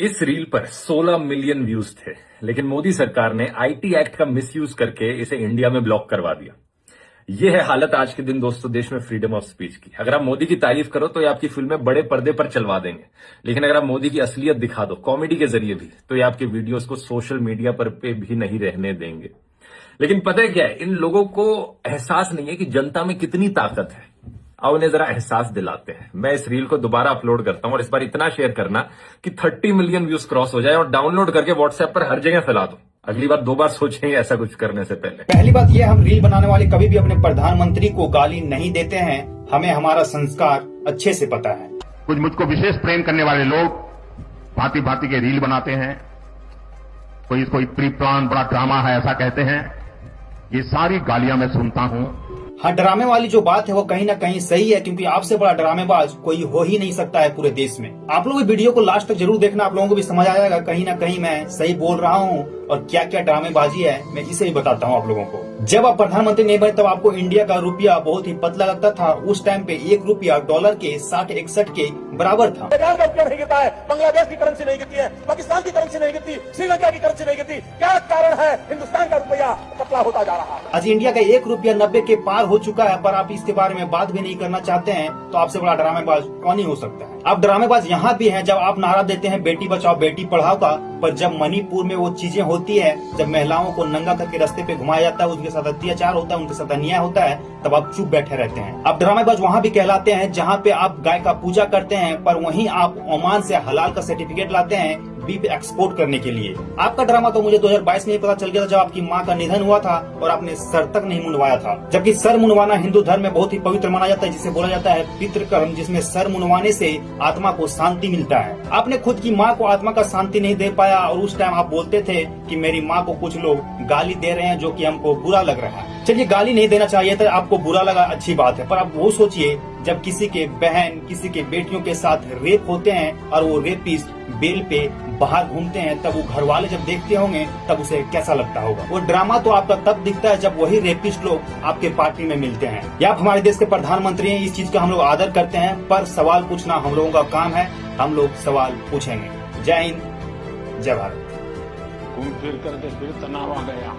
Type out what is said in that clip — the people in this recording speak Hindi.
इस रील पर 16 मिलियन व्यूज थे, लेकिन मोदी सरकार ने आईटी एक्ट का मिसयूज करके इसे इंडिया में ब्लॉक करवा दिया। यह है हालत आज के दिन दोस्तों देश में फ्रीडम ऑफ स्पीच की। अगर आप मोदी की तारीफ करो तो ये आपकी फिल्में बड़े पर्दे पर चलवा देंगे, लेकिन अगर आप मोदी की असलियत दिखा दो कॉमेडी के जरिए भी, तो ये आपके वीडियोस को सोशल मीडिया पर पे भी नहीं रहने देंगे। लेकिन पता है क्या है, इन लोगों को एहसास नहीं है कि जनता में कितनी ताकत है। अब उन्हें जरा एहसास दिलाते हैं। मैं इस रील को दोबारा अपलोड करता हूं और इस बार इतना शेयर करना कि 30 मिलियन व्यूज क्रॉस हो जाए और डाउनलोड करके व्हाट्सएप पर हर जगह फैला दो। अगली बार 2 बार सोचेंगे ऐसा कुछ करने से पहले। पहली बात यह, हम रील बनाने वाले कभी भी अपने प्रधानमंत्री को गाली नहीं देते हैं। हमें हमारा संस्कार अच्छे से पता है। कुछ मुझको विशेष प्रेम करने वाले लोग भांति भांति के रील बनाते हैं, कोई इसको प्री प्लान बड़ा ड्रामा है ऐसा कहते हैं। ये सारी गालियां मैं सुनता हूं। हाँ, ड्रामे वाली जो बात है वो कहीं ना कहीं सही है, क्योंकि आपसे बड़ा ड्रामेबाज कोई हो ही नहीं सकता है पूरे देश में। आप लोग वीडियो को लास्ट तक जरूर देखना, आप लोगों को भी समझ आ जाएगा कहीं ना कहीं मैं सही बोल रहा हूँ और क्या क्या ड्रामेबाजी है मैं इसे भी बताता हूँ आप लोगों को। जब आप प्रधानमंत्री नहीं बने तब आपको इंडिया का रुपया बहुत ही पतला लगता था। उस टाइम पे 1 रुपया डॉलर के 60-61 के बराबर था। नहीं गिरता है, बांग्लादेश की करेंसी नहीं गिरती है, पाकिस्तान की करेंसी नहीं गिरती, श्रीलंका की करेंसी नहीं गिरती। क्या कारण है? हिंदुस्तान का रुपया पतला होता जा रहा है। आज इंडिया का 1 रुपया 90 के पार हो चुका है, पर आप इसके बारे में बात भी नहीं करना चाहते हैं। तो आपसे बड़ा ड्रामेबाज कौन ही हो सकता है। आप ड्रामेबाज यहाँ भी हैं जब आप नारा देते हैं बेटी बचाओ बेटी पढ़ाओ का, पर जब मणिपुर में वो चीजें होती है, जब महिलाओं को नंगा करके रास्ते पे घुमाया जाता है, उनके साथ अत्याचार होता है, उनके साथ अन्याय होता है, तब आप चुप बैठे रहते हैं। आप ड्रामेबाज वहाँ भी कहलाते हैं जहाँ पे आप गाय का पूजा करते हैं, पर वहीं आप ओमान से हलाल का सर्टिफिकेट लाते हैं बीफ एक्सपोर्ट करने के लिए। आपका ड्रामा तो मुझे 2022 में ही पता चल गया था, जब आपकी माँ का निधन हुआ था और आपने सर तक नहीं मुंडवाया था। जबकि सर मुंडवाना हिंदू धर्म में बहुत ही पवित्र माना जाता है, जिसे बोला जाता है पितृकर्म, जिसमें सर मुंडवाने से आत्मा को शांति मिलता है। आपने खुद की माँ को आत्मा का शांति नहीं दे पाया और उस टाइम आप बोलते थे कि मेरी माँ को कुछ लोग गाली दे रहे हैं जो कि हमको बुरा लग रहा है। चलिए, गाली नहीं देना चाहिए था, आपको बुरा लगा अच्छी बात है, पर आप वो सोचिए जब किसी के बहन किसी के बेटियों के साथ रेप होते हैं और वो रेपिस्ट बेल पे बाहर घूमते हैं, तब वो घर वाले जब देखते होंगे तब उसे कैसा लगता होगा। वो ड्रामा तो आपका तब दिखता है जब वही रेपिस्ट लोग आपके पार्टी में मिलते हैं। या आप हमारे देश के प्रधानमंत्री हैं, इस चीज का हम लोग आदर करते हैं, पर सवाल पूछना हम लोगों का काम है। हम लोग सवाल पूछेंगे। जय हिंद, जय भारत। घूम फिर करके फिर तनाव आ गया।